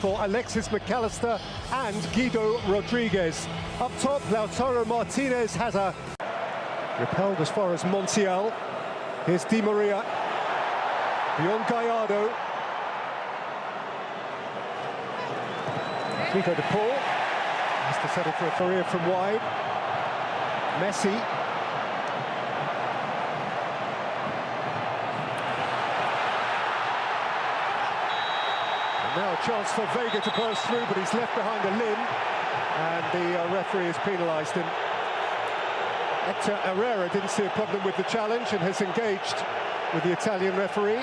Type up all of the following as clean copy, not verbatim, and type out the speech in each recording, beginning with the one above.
For Alexis McAllister and Guido Rodriguez. Up top, Lautaro Martinez has a repelled as far as Montiel. Here's Di Maria. Beyond Gallardo. Rico de Paul has to settle for a career from wide. Messi. And now a chance for Vega to burst through, but he's left behind a limb, and the referee has penalised him. Hector Herrera didn't see a problem with the challenge and has engaged with the Italian referee.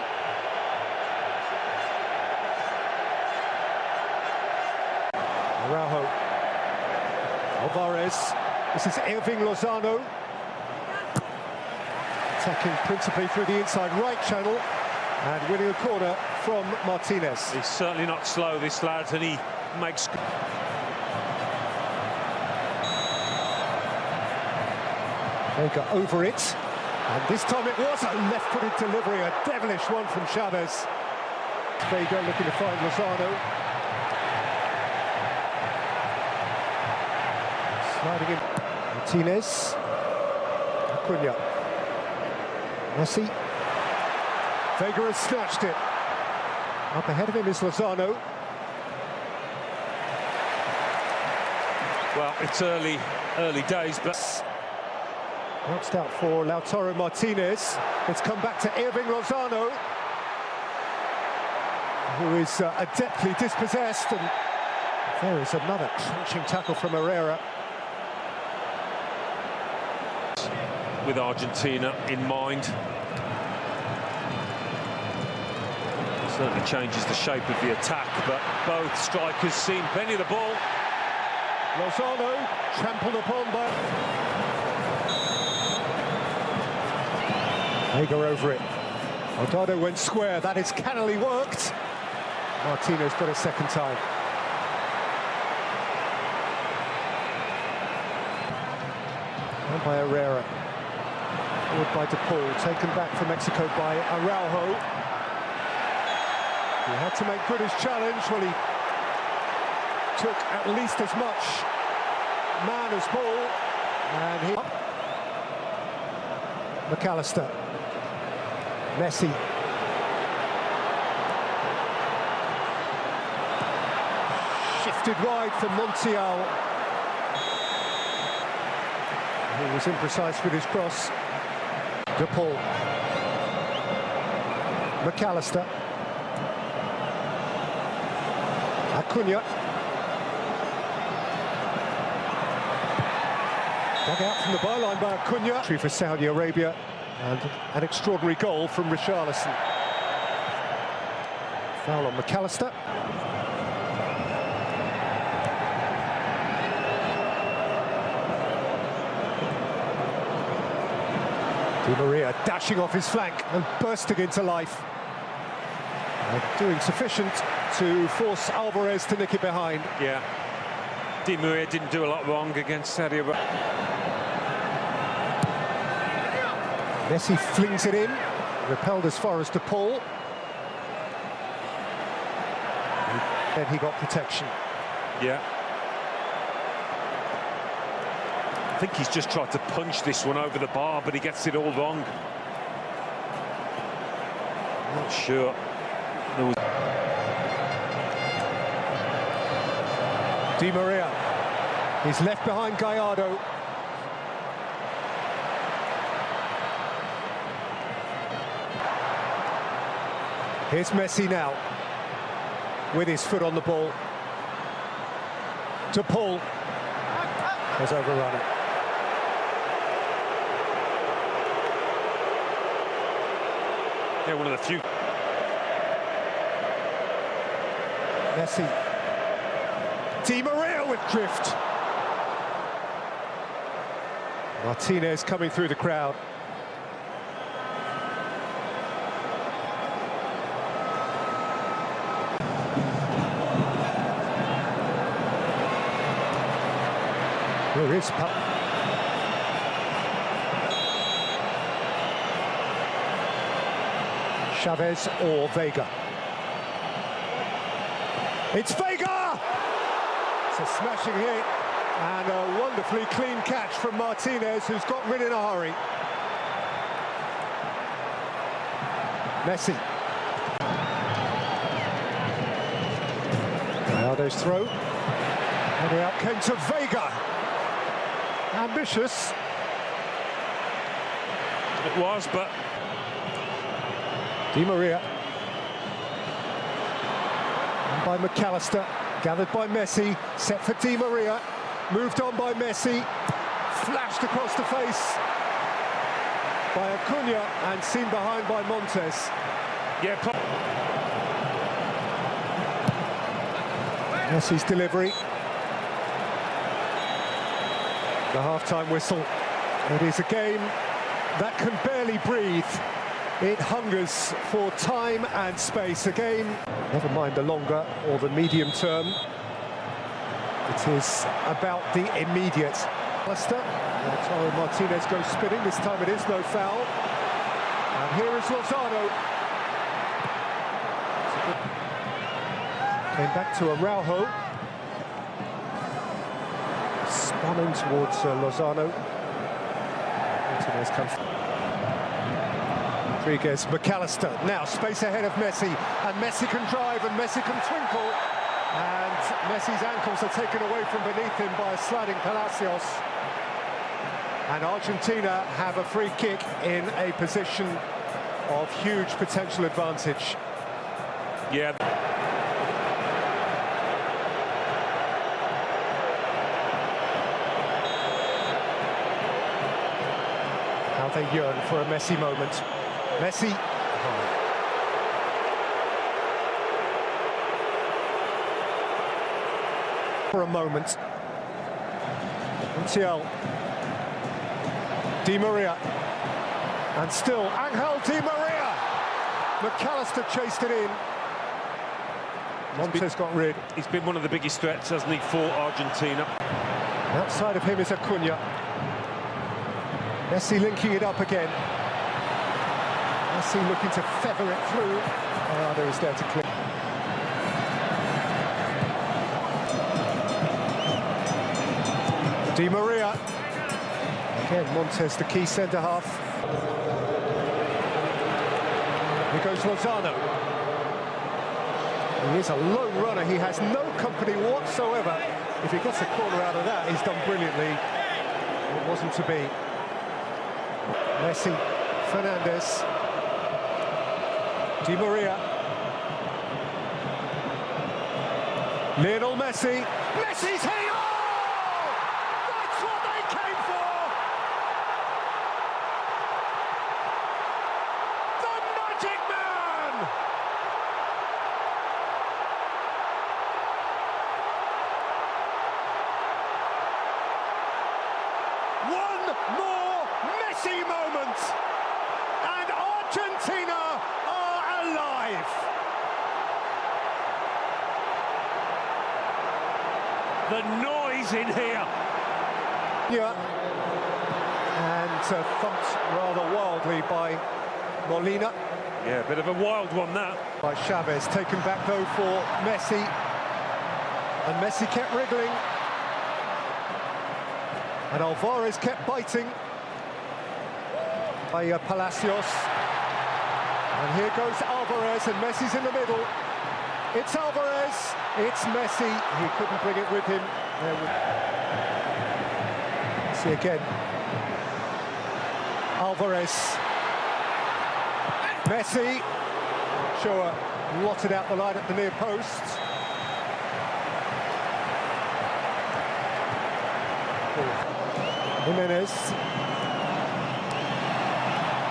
Araujo. Alvarez. This is Irving Lozano. Attacking principally through the inside right channel and winning a corner from Martinez. He's certainly not slow, this lad, and he makes... Vega over it, and this time it was a left-footed delivery, a devilish one from Chavez. Vega looking to find Lozano. Sliding in. Martinez. Acuna. Messi. Vega has snatched it. Up ahead of him is Lozano. Well, it's early days, but... Bounced out for Lautaro Martinez. It's come back to Irving Lozano, who is adeptly dispossessed, and there is another crunching tackle from Herrera. With Argentina in mind. Certainly changes the shape of the attack, but both strikers seen plenty of the ball. Lozano trampled upon by... Vega over it. Odado went square. That is cannily worked. Martinez got a second time. And by Herrera. Forward by De Paul. Taken back for Mexico by Araujo. He had to make good his challenge. Well, he took at least as much man as ball. And he... McAllister. Messi. Shifted wide for Montiel. He was imprecise with his cross. De Paul. McAllister. Acuna. Dug out from the byline by Acuna. For Saudi Arabia. And an extraordinary goal from Richarlison. Foul on McAllister. Di Maria dashing off his flank and bursting into life. And doing sufficient to force Alvarez to nick it behind. Yeah. Di Maria didn't do a lot wrong against Saudi Arabia. Messi flings it in, repelled as far as De Paul. Then he got protection. Yeah. I think he's just tried to punch this one over the bar, but he gets it all wrong. I'm not sure. There was... Di Maria. He's left behind Gallardo. Here's Messi now, with his foot on the ball. De Paul has overrun it. Yeah, one of the few. Messi. Di Maria with drift. Martinez coming through the crowd. There is Chavez or Vega. It's Vega! It's a smashing hit and a wonderfully clean catch from Martinez, who's got rid in a hurry. Messi. Ronaldo's throw. And the out came to Vega. Ambitious. It was, but... Di Maria. And by McAllister. Gathered by Messi. Set for Di Maria. Moved on by Messi. Flashed across the face by Acuna and seen behind by Montes. Yeah, Messi's delivery. The half-time whistle. It is a game that can barely breathe. It hungers for time and space. A game, never mind the longer or the medium term. It is about the immediate. Lautaro Martinez goes spinning. This time it is no foul. And here is Lozano. Came back to Araujo. Spun in towards Lozano. Martinez comes. Rodriguez, McAllister. Now space ahead of Messi. And Messi can drive and Messi can twinkle. And Messi's ankles are taken away from beneath him by a sliding Palacios. And Argentina have a free kick in a position of huge potential advantage. Yeah. How they yearn for a Messi moment. Messi. For a moment. Montiel. Di Maria. And still Angel Di Maria. McAllister chased it in. Montes got rid. He's been one of the biggest threats, hasn't he, for Argentina. Outside of him is Acuna. Messi linking it up again. Messi looking to feather it through. Ronaldo is there to clear. Di Maria. Again, Montes, the key centre-half. Here goes Lozano. He is a lone runner. He has no company whatsoever. If he gets a corner out of that, he's done brilliantly. It wasn't to be. Messi, Fernandez, Di Maria, Lionel Messi, Messi's here! Oh! That's what they came for! The Magic Man! One more Messi moment, and Argentina are alive. The noise in here. Yeah, and thumped rather wildly by Molina. Yeah, a bit of a wild one, that. By Chavez, taken back though for Messi, and Messi kept wriggling. And Alvarez kept biting by Palacios. And here goes Alvarez, and Messi's in the middle. It's Alvarez, it's Messi. He couldn't bring it with him. See again. Alvarez. Messi. Shoa lotted out the line at the near post. Jimenez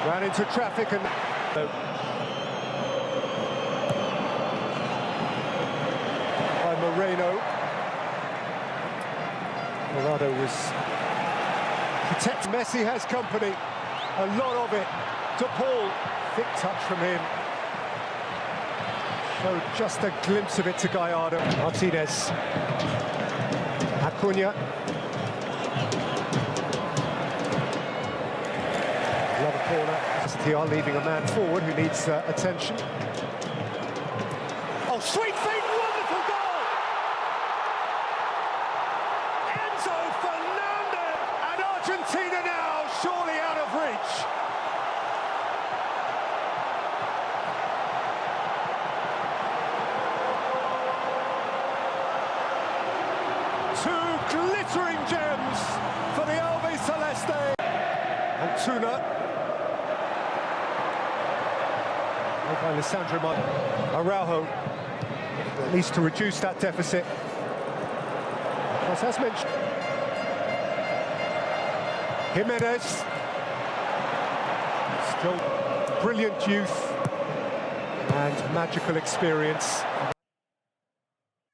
ran into traffic and by Moreno. Morado was protected. Messi has company, a lot of it. To Paul, thick touch from him. Showed just a glimpse of it to Gallardo. Martinez, Acuna. Another corner. They are leaving a man forward who needs attention. Oh, sweet feet, wonderful goal! Enzo Fernandez! And Argentina now surely out of reach. Two glittering gems for the Albi Celeste. Antuna. By Alessandro Araujo needs to reduce that deficit. As mentioned, Jimenez, still brilliant youth and magical experience.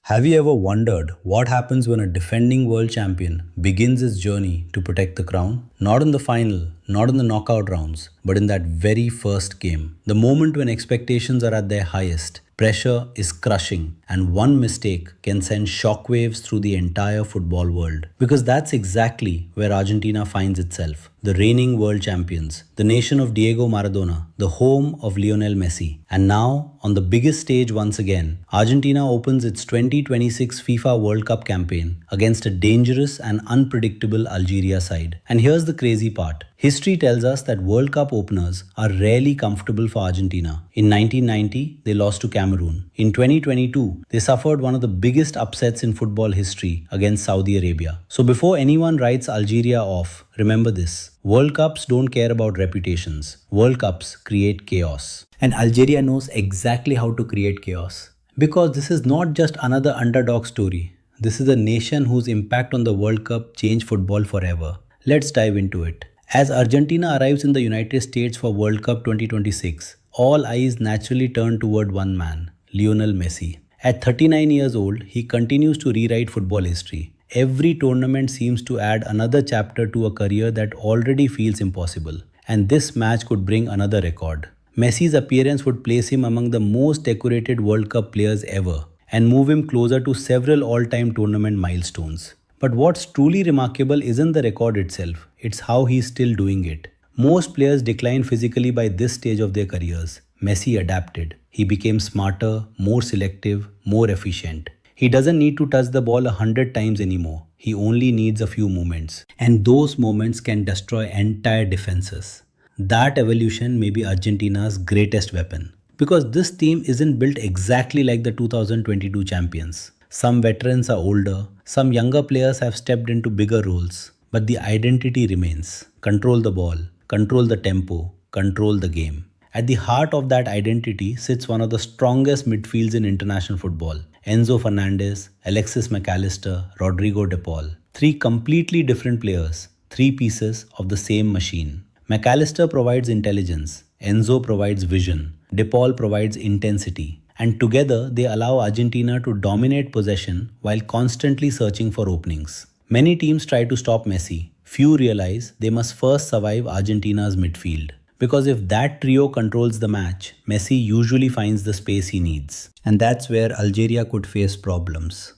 Have you ever wondered what happens when a defending world champion begins his journey to protect the crown? Not in the final, not in the knockout rounds, but in that very first game. The moment when expectations are at their highest, pressure is crushing, and one mistake can send shockwaves through the entire football world. Because that's exactly where Argentina finds itself. The reigning world champions, the nation of Diego Maradona, the home of Lionel Messi. And now, on the biggest stage once again, Argentina opens its 2026 FIFA World Cup campaign against a dangerous and unpredictable Algeria side. And here's the crazy part. History tells us that World Cup openers are rarely comfortable for Argentina. In 1990, they lost to Cameroon. In 2022, they suffered one of the biggest upsets in football history against Saudi Arabia. So before anyone writes Algeria off, remember this. World Cups don't care about reputations. World Cups create chaos. And Algeria knows exactly how to create chaos. Because this is not just another underdog story. This is a nation whose impact on the World Cup changed football forever. Let's dive into it. As Argentina arrives in the United States for World Cup 2026, all eyes naturally turn toward one man, Lionel Messi. At 39 years old, he continues to rewrite football history. Every tournament seems to add another chapter to a career that already feels impossible. And this match could bring another record. Messi's appearance would place him among the most decorated World Cup players ever and move him closer to several all-time tournament milestones. But what's truly remarkable isn't the record itself, it's how he's still doing it. Most players decline physically by this stage of their careers. Messi adapted. He became smarter, more selective, more efficient. He doesn't need to touch the ball 100 times anymore. He only needs a few moments. And those moments can destroy entire defenses. That evolution may be Argentina's greatest weapon. Because this team isn't built exactly like the 2022 champions. Some veterans are older, some younger players have stepped into bigger roles, but the identity remains. Control the ball, control the tempo, control the game. At the heart of that identity sits one of the strongest midfields in international football. Enzo Fernandez, Alexis McAllister, Rodrigo De Paul. Three completely different players, three pieces of the same machine. McAllister provides intelligence, Enzo provides vision, De Paul provides intensity. And together they allow Argentina to dominate possession while constantly searching for openings. Many teams try to stop Messi. Few realize they must first survive Argentina's midfield. Because if that trio controls the match, Messi usually finds the space he needs. And that's where Algeria could face problems.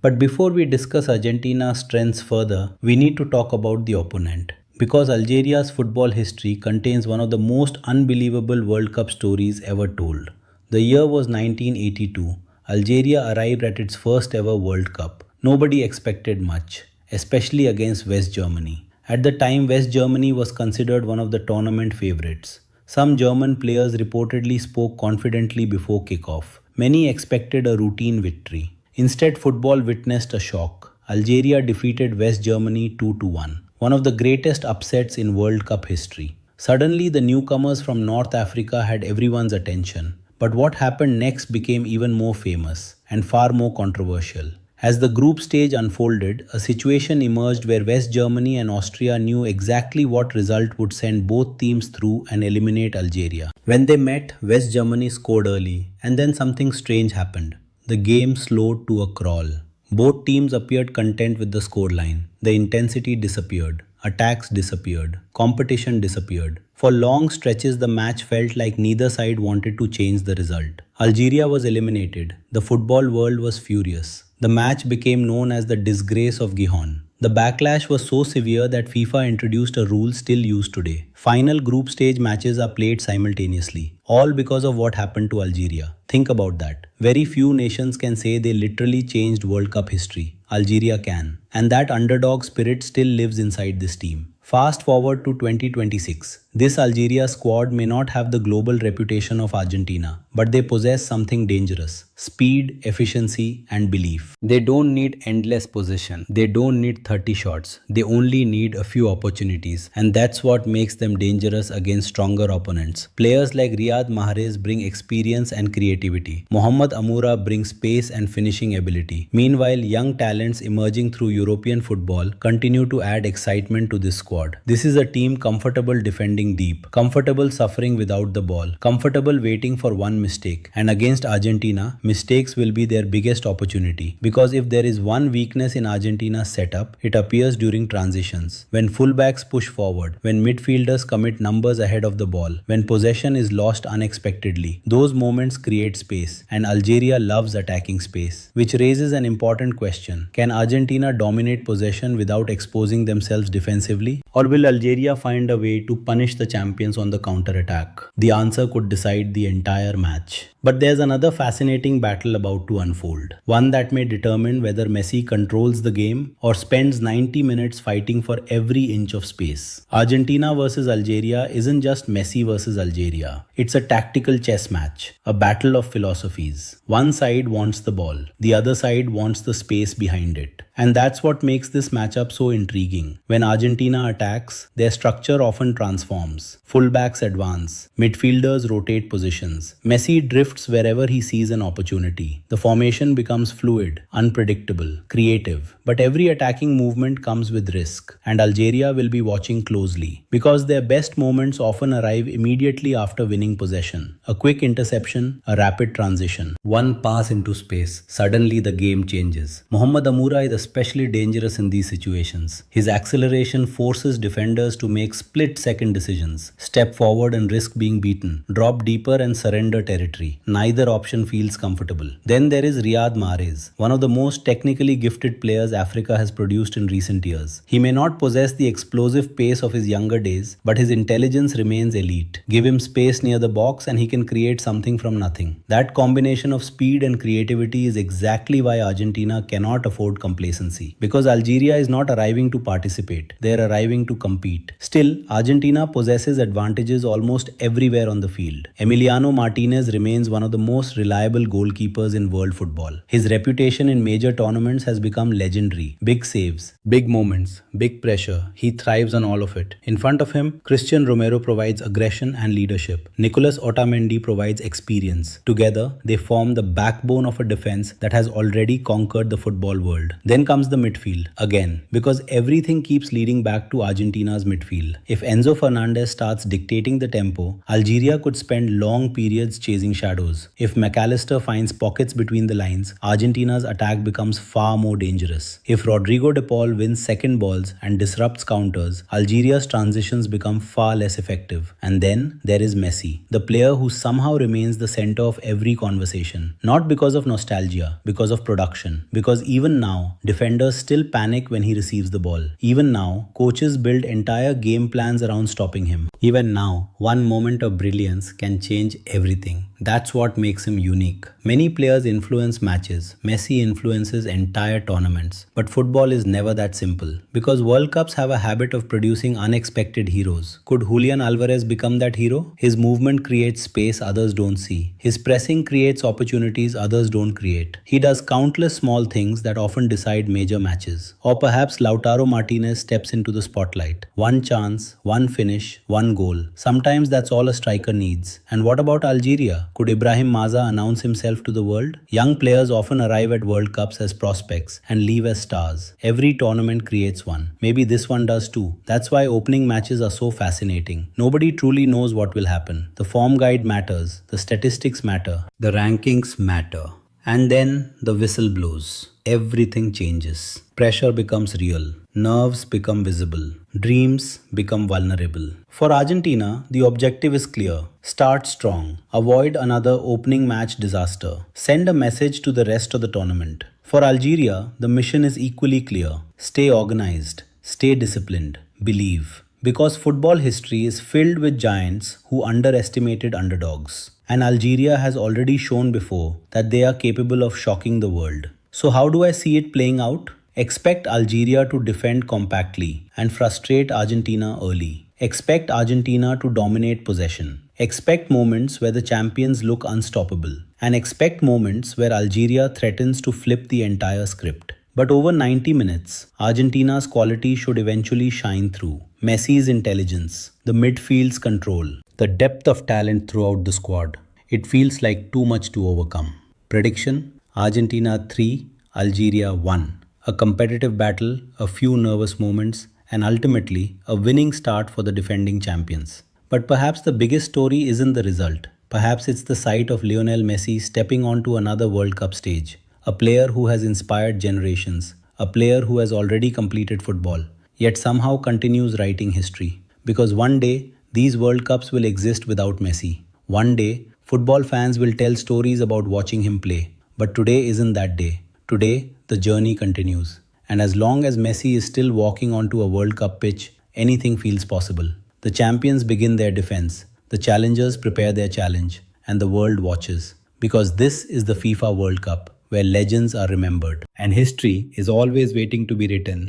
But before we discuss Argentina's strengths further, we need to talk about the opponent. Because Algeria's football history contains one of the most unbelievable World Cup stories ever told. The year was 1982. Algeria arrived at its first ever World Cup. Nobody expected much, especially against West Germany. At the time, West Germany was considered one of the tournament favorites. Some German players reportedly spoke confidently before kickoff. Many expected a routine victory. Instead, football witnessed a shock. Algeria defeated West Germany 2-1, one of the greatest upsets in World Cup history. Suddenly, the newcomers from North Africa had everyone's attention. But what happened next became even more famous and far more controversial. As the group stage unfolded, a situation emerged where West Germany and Austria knew exactly what result would send both teams through and eliminate Algeria. When they met, West Germany scored early, and then something strange happened. The game slowed to a crawl. Both teams appeared content with the scoreline. The intensity disappeared. Attacks disappeared. Competition disappeared. For long stretches, the match felt like neither side wanted to change the result. Algeria was eliminated. The football world was furious. The match became known as the disgrace of Gijón. The backlash was so severe that FIFA introduced a rule still used today. Final group stage matches are played simultaneously, all because of what happened to Algeria. Think about that. Very few nations can say they literally changed World Cup history. Algeria can. And that underdog spirit still lives inside this team. Fast forward to 2026. This Algeria squad may not have the global reputation of Argentina, but they possess something dangerous: speed, efficiency, and belief. They don't need endless possession. They don't need 30 shots. They only need a few opportunities, and that's what makes them dangerous against stronger opponents. Players like Riyad Mahrez bring experience and creativity. Mohamed Amoura brings pace and finishing ability. Meanwhile, young talents emerging through European football continue to add excitement to this squad. This is a team comfortable defending deep, comfortable suffering without the ball, comfortable waiting for one mistake. And against Argentina, mistakes will be their biggest opportunity. Because if there is one weakness in Argentina's setup, it appears during transitions. When fullbacks push forward, when midfielders commit numbers ahead of the ball, when possession is lost unexpectedly, those moments create space. And Algeria loves attacking space. Which raises an important question. Can Argentina dominate possession without exposing themselves defensively? Or will Algeria find a way to punish the champions on the counter-attack? The answer could decide the entire match. But there's another fascinating battle about to unfold. One that may determine whether Messi controls the game or spends 90 minutes fighting for every inch of space. Argentina versus Algeria isn't just Messi versus Algeria. It's a tactical chess match, a battle of philosophies. One side wants the ball, the other side wants the space behind it. And that's what makes this matchup so intriguing. When Argentina attacks, their structure often transforms. Fullbacks advance, midfielders rotate positions. Messi drifts wherever he sees an opportunity. The formation becomes fluid, unpredictable, creative. But every attacking movement comes with risk, and Algeria will be watching closely because their best moments often arrive immediately after winning possession. A quick interception, a rapid transition, one pass into space, suddenly the game changes. Mohamed Amoura is especially dangerous in these situations. His acceleration forces defenders to make split-second decisions, step forward and risk being beaten, drop deeper and surrender territory. Neither option feels comfortable. Then there is Riyad Mahrez, one of the most technically gifted players Africa has produced in recent years. He may not possess the explosive pace of his younger days, but his intelligence remains elite. Give him space near the box and he can create something from nothing. That combination of speed and creativity is exactly why Argentina cannot afford complacency. Because Algeria is not arriving to participate, they are arriving to compete. Still, Argentina possesses advantages almost everywhere on the field. Emiliano Martinez remains one of the most reliable goalkeepers in world football. His reputation in major tournaments has become legendary. Big saves, big moments, big pressure. He thrives on all of it. In front of him, Christian Romero provides aggression and leadership. Nicolas Otamendi provides experience. Together, they form the backbone of a defense that has already conquered the football world. Then comes the midfield, again, because everything keeps leading back to Argentina's midfield. If Enzo Fernandez starts dictating the tempo, Algeria could spend long periods chasing shadows. If McAllister finds pockets between the lines, Argentina's attack becomes far more dangerous. If Rodrigo de Paul wins second balls and disrupts counters, Algeria's transitions become far less effective. And then there is Messi, the player who somehow remains the center of every conversation. Not because of nostalgia, because of production. Because even now, defenders still panic when he receives the ball. Even now, coaches build entire game plans around stopping him. Even now, one moment of brilliance can change everything. That's what makes him unique. Many players influence matches. Messi influences entire tournaments. But football is never that simple. Because World Cups have a habit of producing unexpected heroes. Could Julian Alvarez become that hero? His movement creates space others don't see. His pressing creates opportunities others don't create. He does countless small things that often decide major matches. Or perhaps Lautaro Martinez steps into the spotlight. One chance, one finish, one goal. Sometimes that's all a striker needs. And what about Algeria? Could Ibrahim Maza announce himself to the world? Young players often arrive at World Cups as prospects and leave as stars. Every tournament creates one. Maybe this one does too. That's why opening matches are so fascinating. Nobody truly knows what will happen. The form guide matters. The statistics matter. The rankings matter. And then the whistle blows. Everything changes. Pressure becomes real. Nerves become visible. Dreams become vulnerable. For Argentina, the objective is clear. Start strong. Avoid another opening match disaster. Send a message to the rest of the tournament. For Algeria, the mission is equally clear. Stay organized, stay disciplined, believe. Because football history is filled with giants who underestimated underdogs. And Algeria has already shown before that they are capable of shocking the world. So how do I see it playing out? Expect Algeria to defend compactly and frustrate Argentina early. Expect Argentina to dominate possession. Expect moments where the champions look unstoppable. And expect moments where Algeria threatens to flip the entire script. But over 90 minutes, Argentina's quality should eventually shine through. Messi's intelligence, the midfield's control, the depth of talent throughout the squad. It feels like too much to overcome. Prediction: Argentina 3, Algeria 1. A competitive battle, a few nervous moments, and ultimately a winning start for the defending champions. But perhaps the biggest story isn't the result. Perhaps it's the sight of Lionel Messi stepping onto another World Cup stage. A player who has inspired generations. A player who has already completed football, yet somehow continues writing history. Because one day, these World Cups will exist without Messi. One day, football fans will tell stories about watching him play. But today isn't that day. Today, the journey continues. And as long as Messi is still walking onto a World Cup pitch, anything feels possible. The champions begin their defense, the challengers prepare their challenge, and the world watches. Because this is the FIFA World Cup, where legends are remembered, and history is always waiting to be written.